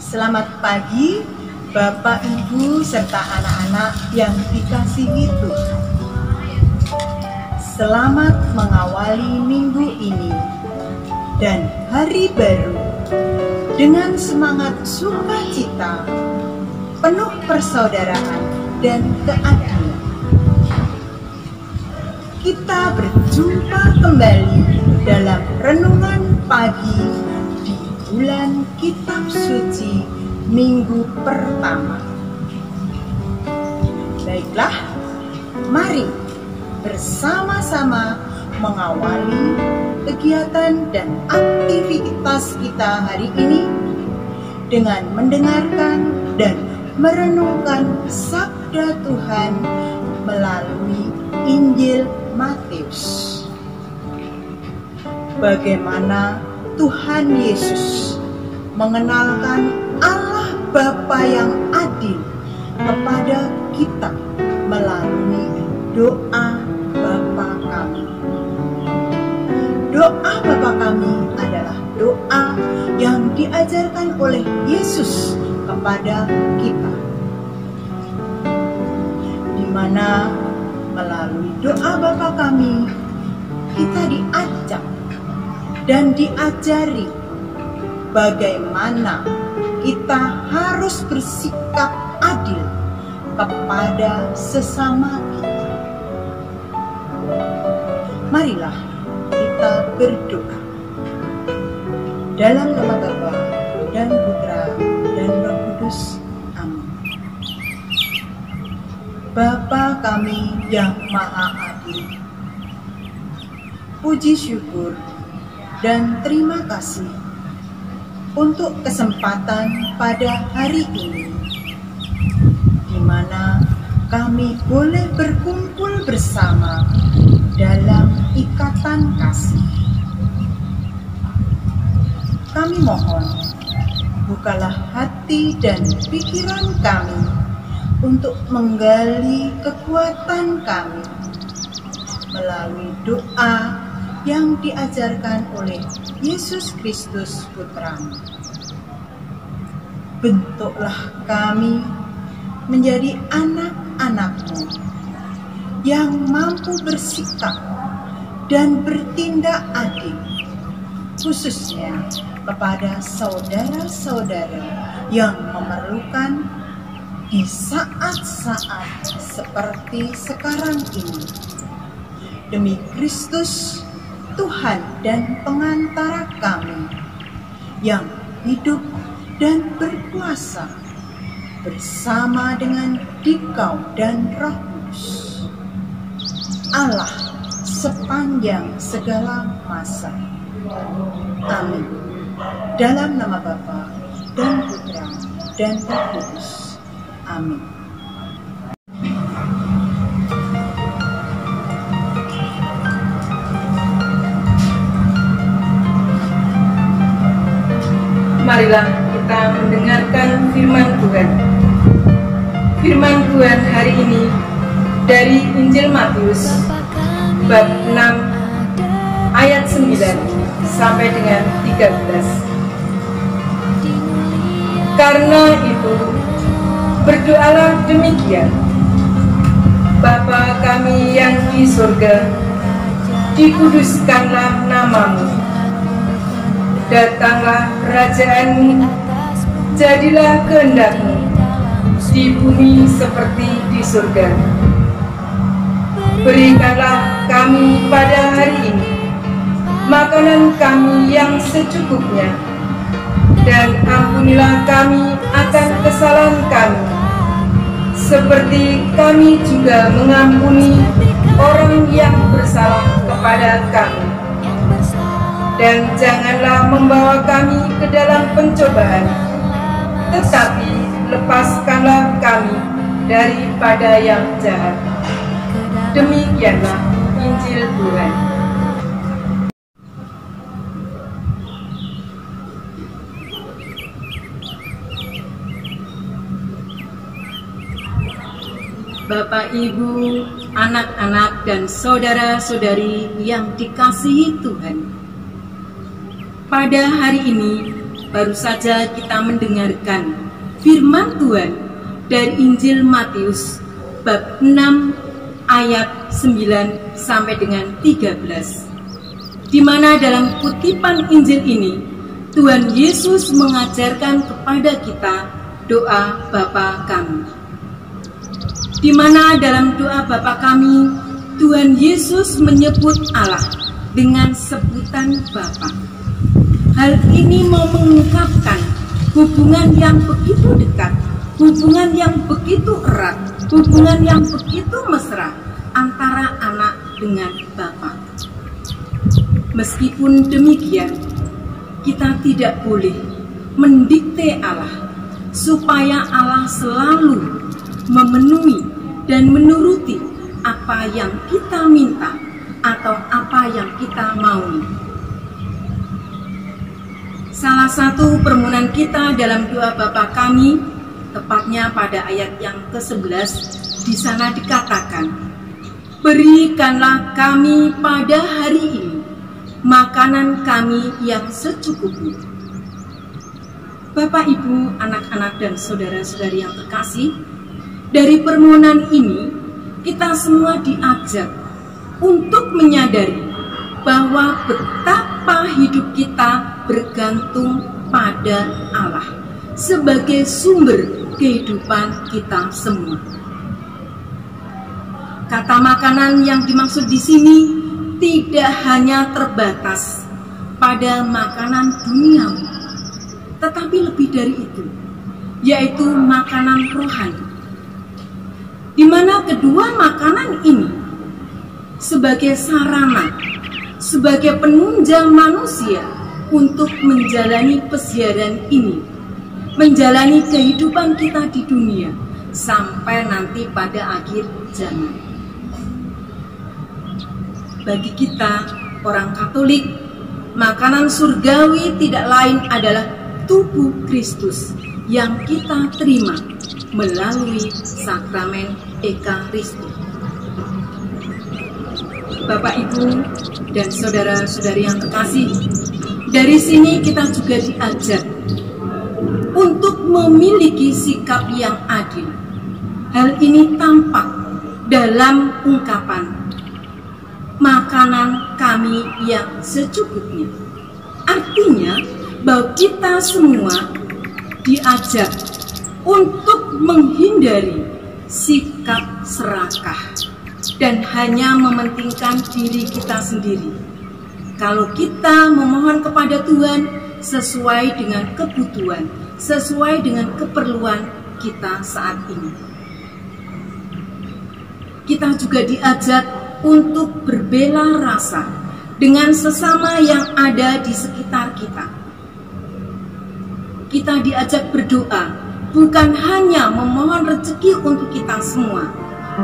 Selamat pagi Bapak, Ibu, serta anak-anak yang dikasihi Tuhan. Selamat mengawali minggu ini dan hari baru dengan semangat sukacita, penuh persaudaraan dan keadilan. Kita berjumpa kembali dalam renungan pagi di bulan Kitab Suci minggu pertama. Baiklah, mari bersama-sama mengawali kegiatan dan aktivitas kita hari ini dengan mendengarkan dan merenungkan sabda Tuhan melalui Injil Matius. Bagaimana Tuhan Yesus mengenalkan Allah Bapa yang adil kepada kita melalui doa Bapa kami. Doa Bapa kami adalah doa yang diajarkan oleh Yesus kepada kita, di mana melalui doa Bapa kami kita diajak dan diajari bagaimana kita harus bersikap adil kepada sesama kita. Marilah kita berdoa. Dalam nama Bapa dan Putra dan Roh Kudus. Amin. Bapa kami yang Maha Adil, puji syukur dan terima kasih untuk kesempatan pada hari ini, di mana kami boleh berkumpul bersama dalam ikatan kasih. Kami mohon, bukalah hati dan pikiran kami untuk menggali kekuatan kami melalui doa yang diajarkan oleh Yesus Kristus Putra-Mu. Bentuklah kami menjadi anak-anak-Mu yang mampu bersikap dan bertindak adil, khususnya kepada saudara-saudara yang memerlukan di saat-saat seperti sekarang ini. Demi Kristus, Tuhan dan pengantara kami yang hidup dan berkuasa bersama dengan Dikau dan Roh Kudus, Allah sepanjang segala masa. Amin. Dalam nama Bapa dan Putra dan Roh Kudus. Amin. Marilah kita mendengarkan firman Tuhan. Firman Tuhan hari ini dari Injil Matius bab 6 ayat 9 sampai dengan 13. Karena itu, berdoalah demikian: Bapa kami yang di surga, dikuduskanlah nama-Mu. Datanglah kerajaan-Mu, jadilah kehendak-Mu di bumi seperti di surga. Berikanlah kami pada hari ini makanan kami yang secukupnya, dan ampunilah kami akan kesalahan kami, seperti kami juga mengampuni orang yang bersalah kepada kami. Dan janganlah membawa kami ke dalam pencobaan, tetapi lepaskanlah kami daripada yang jahat. Demikianlah Injil Tuhan. Bapak, Ibu, anak-anak, dan saudara-saudari yang dikasihi Tuhan. Pada hari ini baru saja kita mendengarkan firman Tuhan dari Injil Matius bab 6 ayat 9 sampai dengan 13, di mana dalam kutipan Injil ini Tuhan Yesus mengajarkan kepada kita doa Bapa kami, di mana dalam doa Bapa kami Tuhan Yesus menyebut Allah dengan sebutan Bapa. Hal ini mau mengungkapkan hubungan yang begitu dekat, hubungan yang begitu erat, hubungan yang begitu mesra antara anak dengan Bapa. Meskipun demikian, kita tidak boleh mendikte Allah supaya Allah selalu memenuhi dan menuruti apa yang kita minta atau apa yang kita maui. Salah satu permohonan kita dalam doa Bapa kami, tepatnya pada ayat yang ke-11, di sana dikatakan, berikanlah kami pada hari ini makanan kami yang secukupnya. Bapak, Ibu, anak-anak, dan saudara-saudari yang terkasih, dari permohonan ini kita semua diajak untuk menyadari bahwa betapa hidup kita bergantung pada Allah sebagai sumber kehidupan kita semua. Kata makanan yang dimaksud di sini tidak hanya terbatas pada makanan duniawi, tetapi lebih dari itu, yaitu makanan rohani, di mana kedua makanan ini sebagai sarana, sebagai penunjang manusia untuk menjalani pesiaran ini, menjalani kehidupan kita di dunia sampai nanti pada akhir zaman. Bagi kita orang Katolik, makanan surgawi tidak lain adalah tubuh Kristus yang kita terima melalui sakramen Ekaristi. Bapak, Ibu, dan saudara-saudari yang terkasih, dari sini kita juga diajak untuk memiliki sikap yang adil. Hal ini tampak dalam ungkapan makanan kami yang secukupnya. Artinya bahwa kita semua diajak untuk menghindari sikap serakah dan hanya mementingkan diri kita sendiri. Kalau kita memohon kepada Tuhan sesuai dengan kebutuhan, sesuai dengan keperluan kita saat ini. Kita juga diajak untuk berbela rasa dengan sesama yang ada di sekitar kita. Kita diajak berdoa, bukan hanya memohon rezeki untuk kita semua,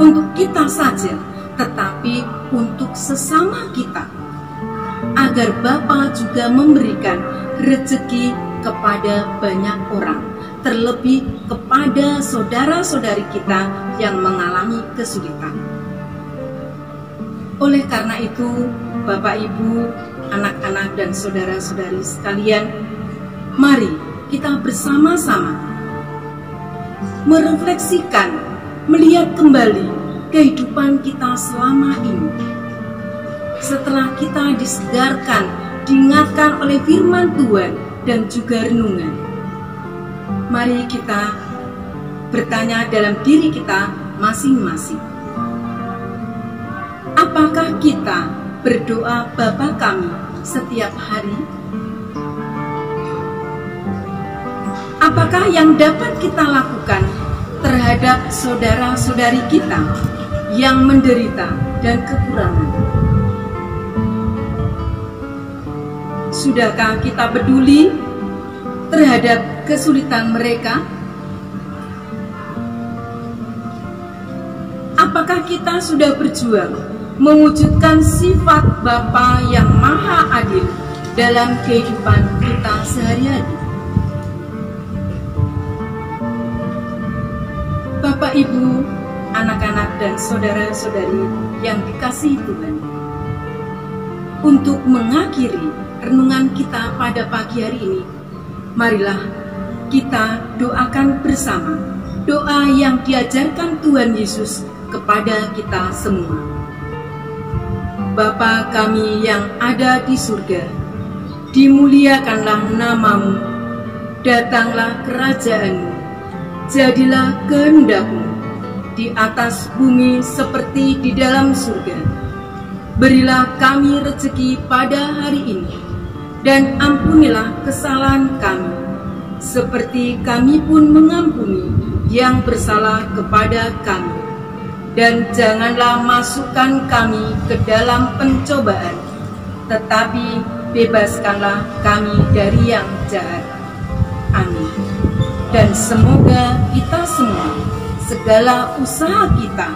untuk kita saja, tetapi untuk sesama kita, agar Bapa juga memberikan rezeki kepada banyak orang, terlebih kepada saudara-saudari kita yang mengalami kesulitan. Oleh karena itu, Bapak, Ibu, anak-anak, dan saudara-saudari sekalian, mari kita bersama-sama merefleksikan, melihat kembali kehidupan kita selama ini. Setelah kita disegarkan, diingatkan oleh firman Tuhan dan juga renungan, mari kita bertanya dalam diri kita masing-masing. Apakah kita berdoa Bapa kami setiap hari? Apakah yang dapat kita lakukan terhadap saudara-saudari kita yang menderita dan kekurangan? Sudahkah kita peduli terhadap kesulitan mereka? Apakah kita sudah berjuang mewujudkan sifat Bapa yang Maha Adil dalam kehidupan kita sehari-hari? Bapak, Ibu, anak-anak, dan saudara-saudari yang dikasihi Tuhan, untuk mengakhiri renungan kita pada pagi hari ini, Marilah kita doakan bersama doa yang diajarkan Tuhan Yesus kepada kita semua. Bapa kami yang ada di surga, dimuliakanlah namamu, datanglah kerajaan-mu, jadilah kehendak-mu di atas bumi seperti di dalam surga. Berilah kami rezeki pada hari ini, dan ampunilah kesalahan kami, seperti kami pun mengampuni yang bersalah kepada kami. Dan janganlah masukkan kami ke dalam pencobaan, tetapi bebaskanlah kami dari yang jahat. Amin. Dan semoga kita semua, segala usaha kita,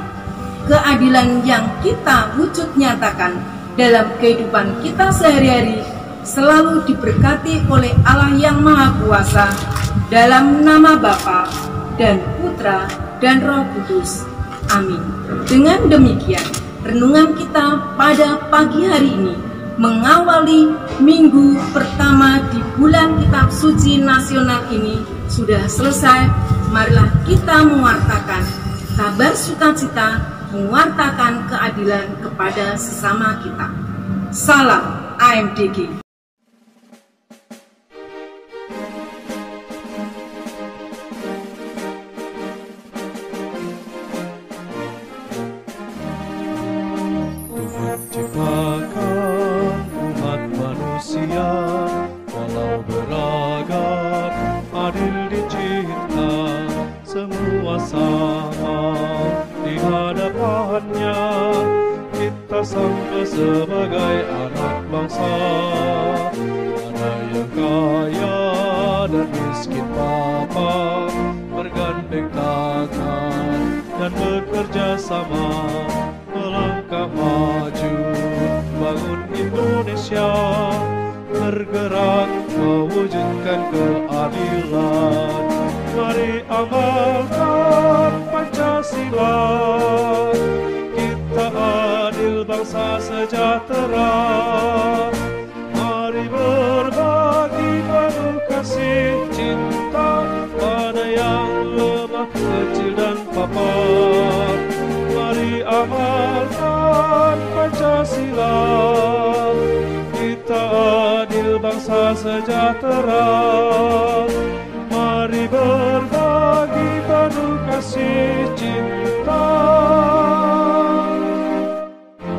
keadilan yang kita wujud nyatakan dalam kehidupan kita sehari-hari, selalu diberkati oleh Allah yang Maha Kuasa, dalam nama Bapa dan Putra dan Roh Kudus. Amin. Dengan demikian, renungan kita pada pagi hari ini mengawali minggu pertama di bulan Kitab Suci Nasional ini sudah selesai. Marilah kita mewartakan kabar sukacita, mewartakan keadilan kepada sesama kita. Salam AMDG. Ciptakan umat manusia walau beragam, adil dicipta, semua sama di hadapannya. Kita sama sebagai anak bangsa, ada yang kaya dan miskin papa, bergandeng tangan dan bekerja sama, melangkah maju, bangun Indonesia, bergerak mewujudkan keadilan. Mari amalkan Pancasila, kita adil bangsa sejahtera. Mari berbagi penuh kasih cinta pada yang lemah, kecil dan papa. Mari amalkan Pancasila, kita adil bangsa sejahtera. Mari berbagi penuh kasih cinta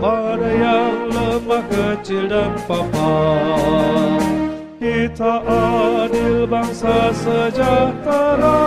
pada yang lemah, kecil dan papa. Kita adil bangsa sejahtera.